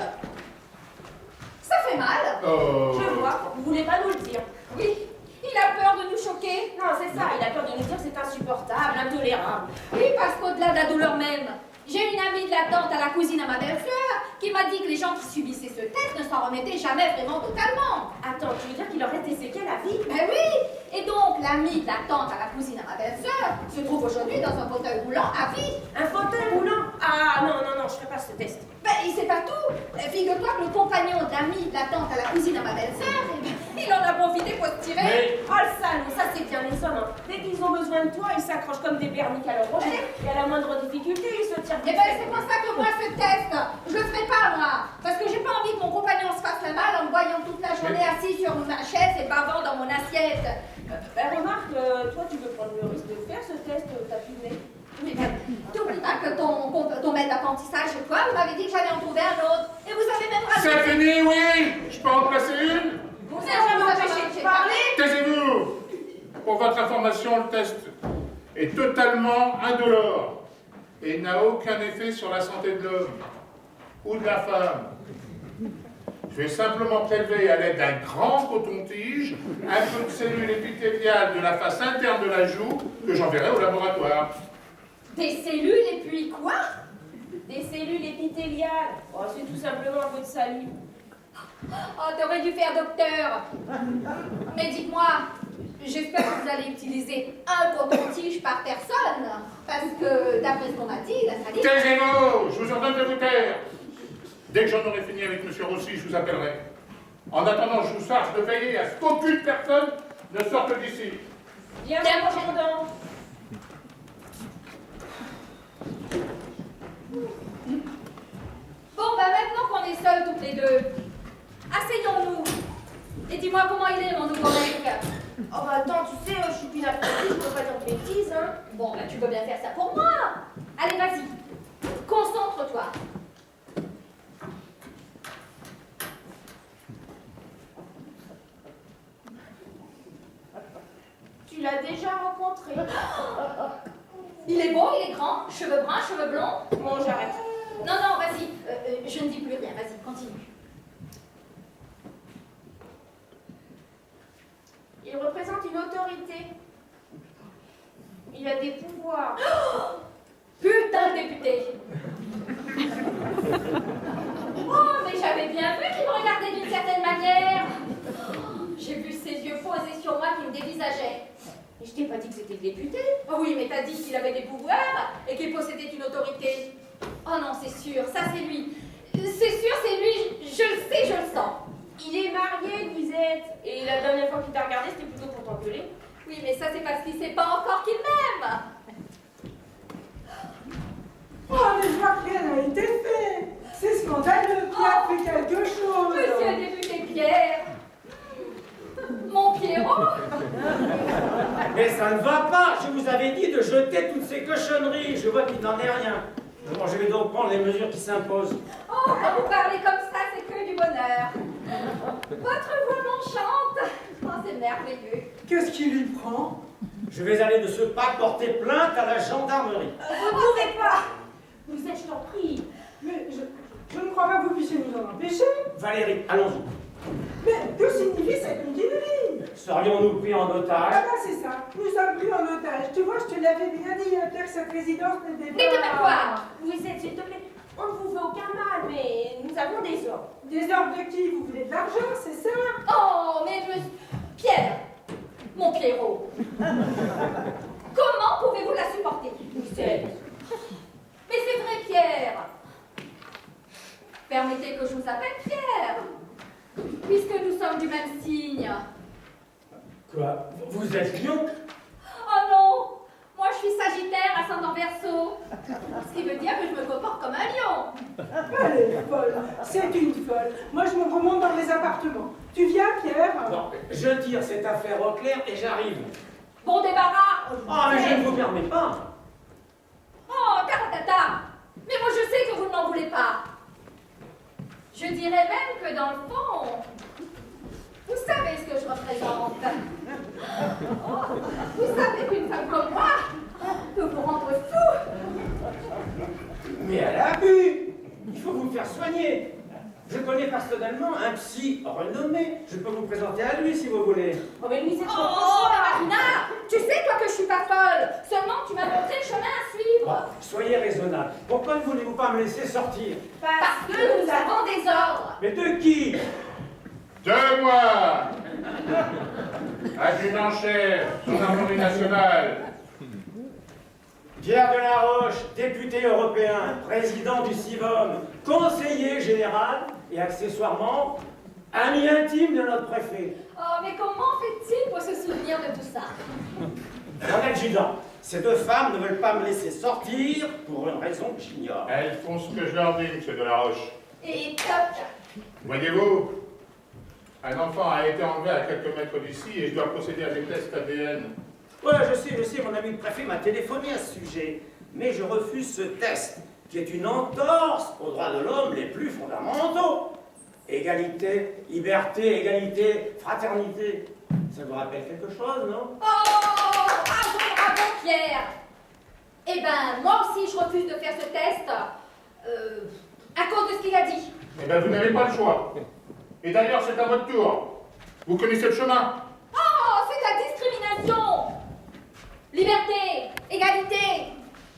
ça fait mal? Je vois, vous voulez pas nous le dire. Oui. Il a peur de nous choquer? Non, c'est ça, il a peur de nous dire que c'est insupportable, intolérable. Oui, parce qu'au-delà de la douleur même, j'ai une amie de la tante à la cousine à ma belle-sœur qui m'a dit que les gens qui subissaient ce test ne s'en remettaient jamais vraiment totalement. Attends, tu veux dire qu'il leur reste des séquelles à vie? Ben oui. Et donc, l'amie de la tante à la cousine à ma belle-sœur se trouve aujourd'hui dans un fauteuil roulant à vie. Un fauteuil roulant? Ah non, non, non, je ferai pas ce test. Ben, il sait pas tout. Figure-toi que le compagnon de l'amie de la tante à la cousine à ma belle-sœur, eh ben, il en a profité pour se tirer. Oh le salaud, ça c'est bien les hommes. Hein. Dès qu'ils ont besoin de toi, ils s'accrochent comme des berniques à leur rocher. Et à la moindre difficulté, ils se tirent. Eh ben, c'est pour ça que moi, ce test, je le ferai pas, moi. Parce que j'ai pas envie que mon compagnon se fasse le mal en me voyant toute la journée assis sur ma chaise et bavant dans mon assiette. Ben remarque, toi tu veux prendre le risque de faire ce test, t'as filmé. Mais ben, t'oublies pas que ton maître d'apprentissage chez toi, vous m'avez dit que j'allais en trouver un autre. Et vous avez même C'est rajouté... fini, oui. Je peux en placer une? Vous avez parlé. Taisez-vous. Pour votre information, le test est totalement indolore et n'a aucun effet sur la santé de l'homme ou de la femme. Je vais simplement prélever à l'aide d'un grand coton-tige un peu de cellules épithéliales de la face interne de la joue que j'enverrai au laboratoire. Des cellules et puis quoi? Des cellules épithéliales. Oh, c'est tout simplement un peu de salive. Oh, t'aurais dû faire docteur. Mais dites-moi, j'espère que vous allez utiliser un coton-tige par personne. Parce que, d'après ce qu'on m'a dit, la salive... Taisez-vous. Je vous ordonne de vous taire. Dès que j'en aurai fini avec M. Rossi, je vous appellerai. En attendant, je vous charge de veiller à ce qu'aucune personne ne sorte d'ici. Bien, mon commandant. Bon, bah maintenant qu'on est seuls toutes les deux, asseyons-nous. Et dis-moi comment il est, mon nouveau mec. Oh bah attends, tu sais, je suis qu'une apprentie, je peux pas dire de bêtises, hein. Bon, bah tu peux bien faire ça pour moi. Allez, vas-y. Concentre-toi. Tu l'as déjà rencontré. Il est beau, il est grand, cheveux bruns, cheveux blonds. Bon, j'arrête. Non, non, vas-y. Je ne dis plus rien, vas-y, continue. Il représente une autorité. Il a des pouvoirs. Putain de député. Oh, mais j'avais bien vu qu'il me regardait d'une certaine manière. J'ai vu ses yeux posés sur moi qui me dévisageaient. Et je t'ai pas dit que c'était le député. Oh oui, mais t'as dit qu'il avait des pouvoirs et qu'il possédait une autorité. Oh non, c'est sûr, ça c'est lui. C'est sûr, c'est lui, je le sais, je le sens. Il est marié, Louisette. Et la dernière fois qu'il t'a regardé, c'était plutôt pour t'engueuler. Oui, mais ça c'est parce qu'il sait pas encore qu'il m'aime. Oh, mais je vois que rien n'a été fait. C'est scandaleux, Pierre fait quelque chose. Monsieur le député Pierre. Mon Pierrot. Mais ça ne va pas. Je vous avais dit de jeter toutes ces cochonneries. Je vois qu'il n'en est rien. Bon, je vais donc prendre les mesures qui s'imposent. Oh, quand vous parlez comme ça, c'est que du bonheur. Votre voix m'enchante. Oh, c'est merveilleux. Qu'est-ce qui lui prend? Je vais aller de ce pas porter plainte à la gendarmerie. Vous ne pouvez pas. Vous êtes, je t'en prie. Mais je ne crois pas que vous puissiez nous en empêcher. Valérie, allons-y. Mais que signifie cette mutinerie? Serions-nous pris en Ah otage? bah c'est ça, nous sommes pris en otage. Tu vois, je te l'avais bien dit, Pierre, que cette résidence n'était pas... Mais de quoi? Vous êtes, s'il te plaît, on ne vous veut aucun mal, mais nous avons des ordres. Des ordres de qui? Vous voulez de l'argent, c'est ça? Oh, mais je... Pierre, mon Pierrot. Comment pouvez-vous la supporter? Vous êtes... Mais c'est vrai, Pierre. Permettez que je vous appelle Pierre, puisque nous sommes du même signe. Quoi? Vous êtes lion? Oh non! Moi, je suis Sagittaire, ascendant Verseau. Ce qui veut dire que je me comporte comme un lion. Elle est folle, c'est une folle. Moi, je me remonte dans les appartements. Tu viens, Pierre? Non, je tire cette affaire au clair et j'arrive. Bon débarras! Ah, mais je ne vous permets pas. Oh, taratata! Mais moi, je sais que vous ne m'en voulez pas. Je dirais même que dans le fond, vous savez ce que je représente. Oh, vous savez qu'une femme comme moi peut vous rendre fou. Mais elle a bu. Il faut vous faire soigner. Je connais personnellement un psy renommé. Je peux vous présenter à lui si vous voulez. Oh, mais lui, c'est trop Oh, Marina! Tu sais, toi, que je suis pas folle. Seulement, tu m'as montré le chemin à suivre. Bon, soyez raisonnable. Pourquoi ne voulez-vous pas me laisser sortir? Parce que nous avons des ordres. Mais de qui? De moi, adjudant-chef, gendarmerie nationale. Pierre Delaroche, député européen, président du CIVOM, conseiller général et accessoirement ami intime de notre préfet. Oh, mais comment fait-il pour se souvenir de tout ça? Mon adjudant, ces deux femmes ne veulent pas me laisser sortir pour une raison que j'ignore. Elles font ce que je leur dis, monsieur Delaroche. Et top! Voyez-vous, un enfant a été enlevé à quelques mètres d'ici et je dois procéder à des tests ADN. Voilà, je sais, mon ami le préfet m'a téléphoné à ce sujet. Mais je refuse ce test, qui est une entorse aux droits de l'homme les plus fondamentaux. Égalité, liberté, égalité, fraternité. Ça vous rappelle quelque chose, non? Oh, bravo, Pierre! Eh ben, moi aussi, je refuse de faire ce test à cause de ce qu'il a dit. Eh bien, vous n'avez pas le choix. Et d'ailleurs, c'est à votre tour. Vous connaissez le chemin? Oh, c'est la discrimination! Liberté, égalité,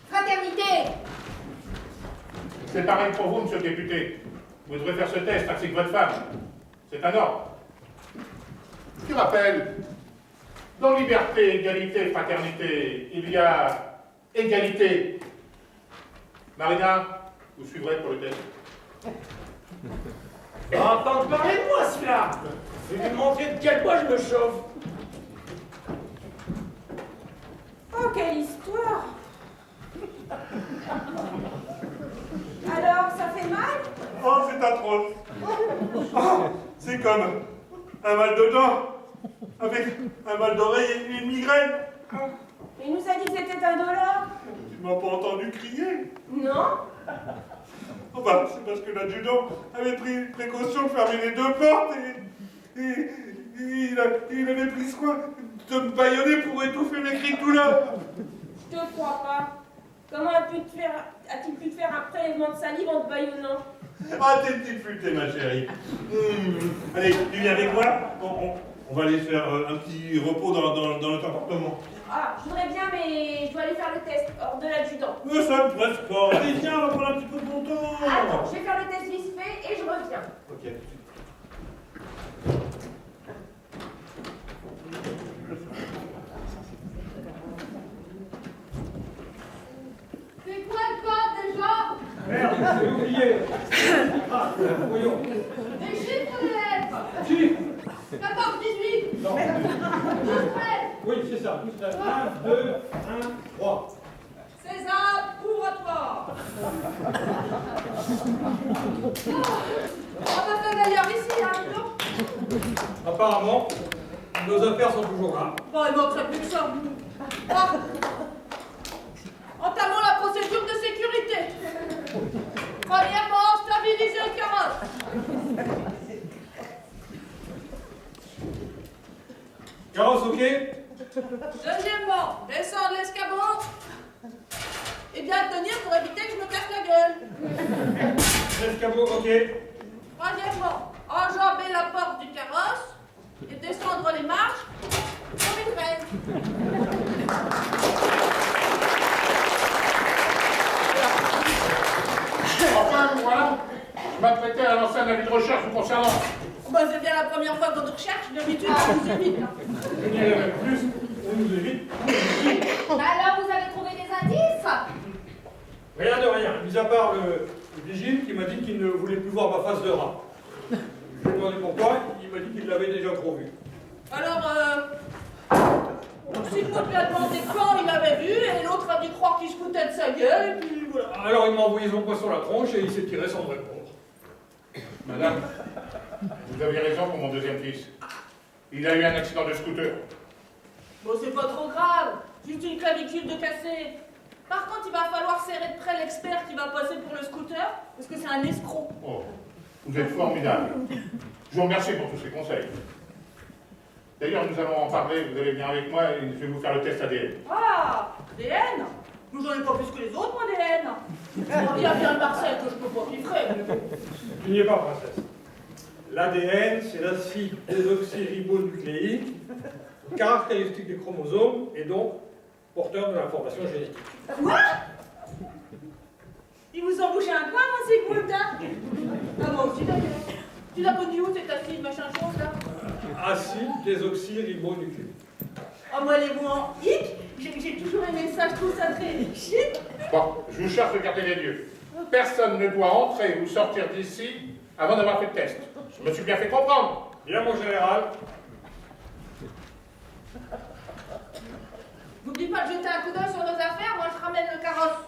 fraternité. C'est pareil pour vous, monsieur le député. Vous devrez faire ce test ainsi que votre femme. C'est un ordre. Je rappelle, dans liberté, égalité, fraternité, il y a égalité. Marina, vous suivrez pour le test. On va entendre parler de moi, celui-là. Je vais lui montrer de quel bois je me chauffe. Oh, quelle histoire! Alors, ça fait mal? Oh, c'est atroce. Oh, c'est comme un mal de dents, avec un mal d'oreille et une migraine. Il nous a dit que c'était indolore. Tu m'as pas entendu crier? Non? Oh bah, c'est parce que l'adjudant avait pris précaution de fermer les deux portes et il avait pris soin de me bâillonner pour étouffer mes cris de douleur. Je te crois pas. Comment a-t-il pu te faire un prélèvement de salive en te bâillonnant? Ah, t'es petite futée, ma chérie. Allez, tu viens avec moi. On va aller faire un petit repos dans notre appartement. Ah, je voudrais bien, mais je dois aller faire le test hors de l'adjudant. Mais ça me presse pas. Allez, viens, on va prendre un petit peu de bon temps. Attends, je vais faire le test vite fait et je reviens. Ok. C'est quoi le code déjà? Merde, j'ai oublié. Ah, voyons. Les chiffres ou les lettres? Chiffre. 14, 18. Non. Juste lettres. Oui, c'est ça. 1, 2, 1, 3. César, ouvre-toi. On va faire d'ailleurs ici, hein, non? Apparemment, nos affaires sont toujours là. Bon, il manquerait plus que ça. Ah. Entamons la procédure de sécurité. Premièrement, stabiliser le carrosse. Carrosse, ok? Deuxièmement, descendre l'escabeau. Et bien tenir pour éviter que je me casse la gueule. L'escabeau, ok? Troisièmement, enjamber la porte du carrosse et descendre les marches comme une reine. Enfin, vous voilà. Je m'apprêtais à lancer un avis de recherche vous concernant. Bah, c'est bien la première fois qu'on nous recherche, d'habitude on nous évite. Hein. Je n'irai même plus, on nous évite. Bah alors, vous avez trouvé des indices? Rien de rien, mis à part le vigile qui m'a dit qu'il ne voulait plus voir ma face de rat. Je lui ai demandé pourquoi, il m'a dit qu'il l'avait déjà trop vu. Alors, Psycho lui a demandé quand il l'avait vu, et l'autre a dû croire qu'il se foutait de sa gueule, et puis voilà. Alors il m'a envoyé son poing sur la tronche et il s'est tiré sans me répondre. Madame, vous avez raison pour mon deuxième fils. Il a eu un accident de scooter. Bon, c'est pas trop grave, juste une clavicule de cassé. Par contre, il va falloir serrer de près l'expert qui va passer pour le scooter, parce que c'est un escroc. Oh, vous êtes formidable. Je vous remercie pour tous ces conseils. D'ailleurs, nous allons en parler, vous allez venir avec moi et je vais vous faire le test ADN. Ah, des haines? Moi, j'en ai pas plus que les autres, moi, des haines. Il y a bien le Marcel que je peux pas piffrer. Tu n'y es pas, princesse. L'ADN, c'est l'acide désoxyribonucléique, caractéristique des chromosomes et donc porteur de l'information génétique. Quoi? Ils vous ont bouché un coin, moi, c'est cool, hein? Ah, moi aussi, d'ailleurs. Tu l'as connu où, cet acide, machin chose, là? Acide désoxyribonucléique. Ah, moi, les mots en hic, j'ai toujours aimé ça, je trouve ça très chic. Bon, je vous cherche le gardien des lieux. Personne ne doit entrer ou sortir d'ici avant d'avoir fait le test. Je me suis bien fait comprendre. Bien, mon général. N'oublie pas de jeter un coup d'œil sur nos affaires, moi, je ramène le carrosse.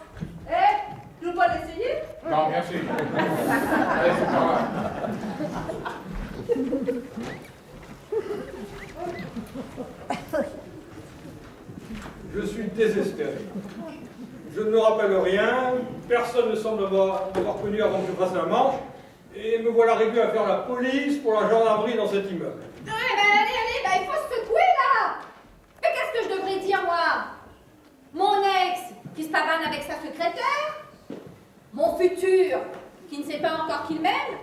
Eh, tu veux pas l'essayer? Non, merci. Allez, c'est pas grave. Je suis désespéré. Je ne me rappelle rien, personne ne semble m'avoir connu avant que je fasse la manche, et me voilà réduit à faire la police pour la gendarmerie dans cet immeuble. Ouais, allez, bah, il faut se secouer, là. Mais qu'est-ce que je devrais dire, moi? Mon ex, qui se pavane avec sa secrétaire? Mon futur, qui ne sait pas encore qu'il m'aime?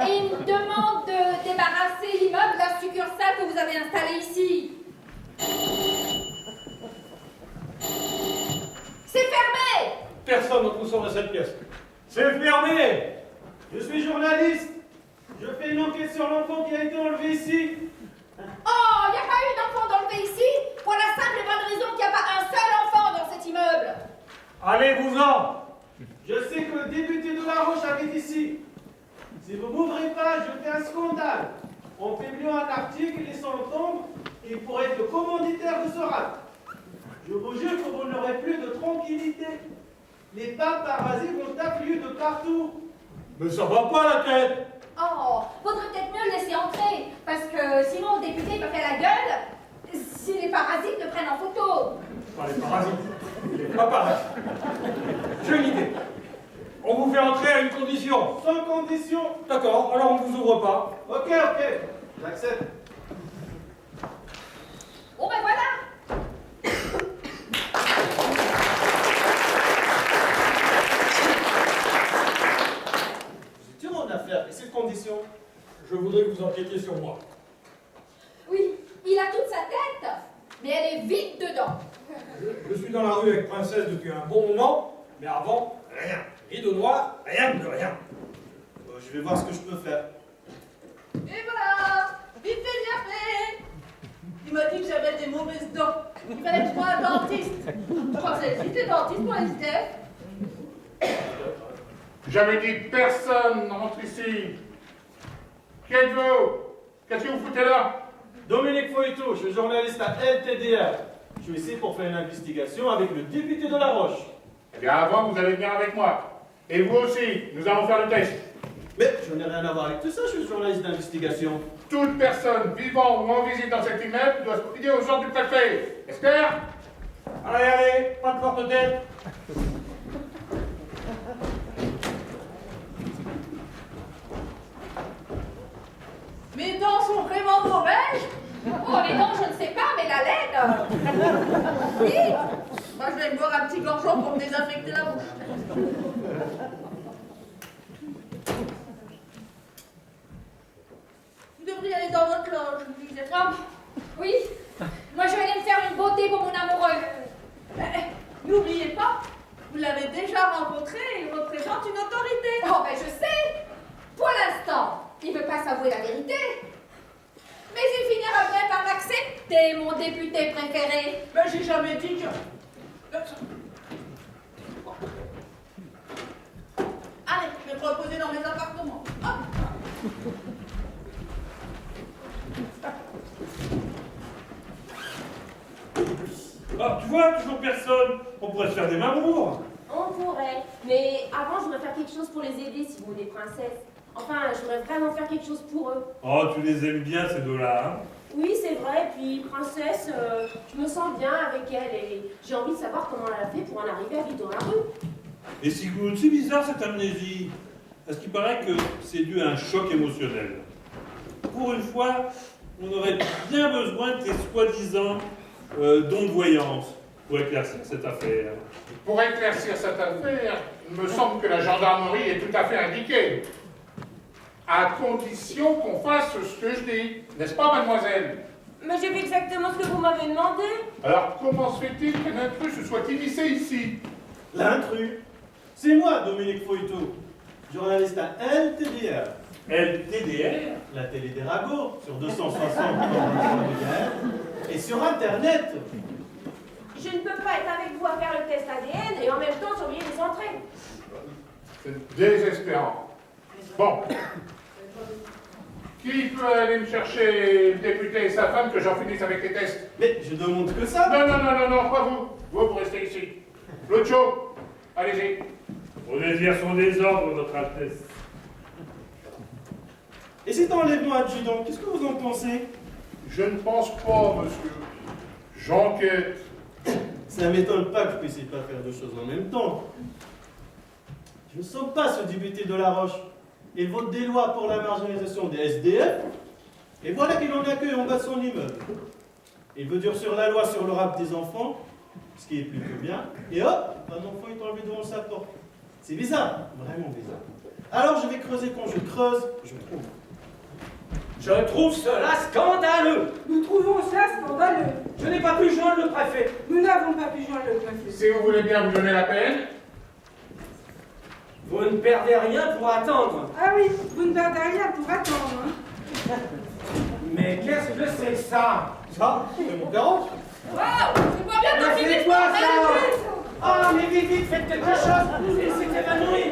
Et il me demande de débarrasser l'immeuble de la succursale que vous avez installée ici. C'est fermé! Personne n'entre sort de cette pièce. C'est fermé! Je suis journaliste. Je fais une enquête sur l'enfant qui a été enlevé ici. Oh, il n'y a pas eu d'enfant enlevé ici, pour la simple et bonne raison qu'il n'y a pas un seul enfant dans cet immeuble. Allez-vous-en! Je sais que le député de La Roche habite ici. Si vous m'ouvrez pas, je fais un scandale. En publiant un article laissant entendre qu'il pourrait être le commanditaire de ce rat. Je vous jure que vous n'aurez plus de tranquillité. Les paparazzis vont affluer de partout. Mais ça va pas la tête! Oh, faudrait peut-être mieux le laisser entrer, parce que sinon le député peut faire la gueule si les parasites le prennent en photo. Pas les parasites, les paparazzi. J'ai une idée. On vous fait entrer à une condition. Sans condition. D'accord, alors on ne vous ouvre pas. Ok, j'accepte. Bon ben voilà. C'est mon affaire. Et cette condition? Je voudrais que vous enquêtiez sur moi. Oui, il a toute sa tête, mais elle est vide dedans. Je suis dans la rue avec Princesse depuis un bon moment, mais avant, rien. Rideau noir, rien de rien. Je vais voir ce que je peux faire. Et voilà, vite fait, bien fait. Il m'a dit que j'avais des mauvaises dents. Il fallait que je voie un dentiste. Je pensais que c'était dentiste pour les SDF. J'avais dit personne n'entre ici. Qui êtes-vous? Qu'est-ce que vous foutez là? Dominique Foyto, je suis journaliste à LTDR. Je suis ici pour faire une investigation avec le député de La Roche. Eh bien, avant, vous allez venir avec moi. Et vous aussi, nous allons faire le test. Mais je n'ai rien à voir avec tout ça, je suis journaliste d'investigation. Toute personne vivant ou en visite dans cet immeuble doit se plier aux ordres du préfet. Esther? Allez, allez, pas de porte-tête. Mes dents sont vraiment mauvaises. Oh, les dents, je ne sais pas, mais la laine. Oui. Moi, je vais me boire un petit gorgeon pour me désinfecter la bouche. Vous devriez aller dans votre loge, je vous disais. Oh, oui. Moi, je vais aller me faire une beauté pour mon amoureux. N'oubliez pas, vous l'avez déjà rencontré et il représente une autorité. Oh, ben je sais. Pour l'instant, il ne veut pas s'avouer la vérité. Mais il finira bien par m'accepter, mon député préféré. Ben, j'ai jamais dit que... Allez, je vais me reposer dans mes appartements. Hop. Ah, tu vois, toujours personne. On pourrait se faire des mamours. On pourrait. Mais avant, je voudrais faire quelque chose pour les aider, si vous voulez, princesse. Enfin, je voudrais vraiment faire quelque chose pour eux. Oh, tu les aimes bien, ces deux-là, hein? Oui, c'est vrai. Puis, princesse, je me sens bien avec elle et j'ai envie de savoir comment elle a fait pour en arriver à vivre dans la rue. Et c'est bizarre cette amnésie. Parce qu'il paraît que c'est dû à un choc émotionnel. Pour une fois, on aurait bien besoin de tes soi-disant dons de voyance pour éclaircir cette affaire. Pour éclaircir cette affaire, il me semble que la gendarmerie est tout à fait indiquée. À condition qu'on fasse ce que je dis. N'est-ce pas, mademoiselle? Mais j'ai fait exactement ce que vous m'avez demandé. Alors, comment se fait-il qu'un intrus se soit immiscé ici? L'intrus, c'est moi, Dominique Foyto, journaliste à LTDR. LTDR? La télé des ragots, sur 260 MHz, et sur Internet. Je ne peux pas être avec vous à faire le test ADN et en même temps surveiller les entrées. C'est désespérant. Bon. Qui peut aller me chercher le député et sa femme que j'en finisse avec les tests? Mais je demande que ça. Non, pas vous. Vous restez ici. Lucio, allez-y. Vos désirs sont des ordres, Votre Altesse. Et cet enlèvement adjudant, qu'est-ce que vous en pensez? Je ne pense pas, monsieur. J'enquête. Ça ne m'étonne pas que je ne puisse pas faire deux choses en même temps. Je ne sens pas ce député de La Roche. Il vote des lois pour la marginalisation des SDF, et voilà qu'il en accueille en bas de son immeuble. Il veut durcir la loi sur le rap des enfants, ce qui est plutôt bien, et hop, un enfant est enlevé devant sa porte. C'est bizarre, vraiment bizarre. Alors je vais creuser quand je creuse, je trouve. Je trouve cela scandaleux. Nous trouvons ça scandaleux. Je n'ai pas pu joindre le préfet. Nous n'avons pas pu joindre le préfet. Si vous voulez bien vous donner la peine. Vous ne perdez rien pour attendre. Ah oui, vous ne perdez rien pour attendre. Hein. Mais qu'est-ce que c'est ça? Ça, c'est mon garage. Waouh, c'est pas bientôt Mais fini c'est ce quoi bordel. ça? Ah, mais vite, faites quelque chose. Il s'est évanoui.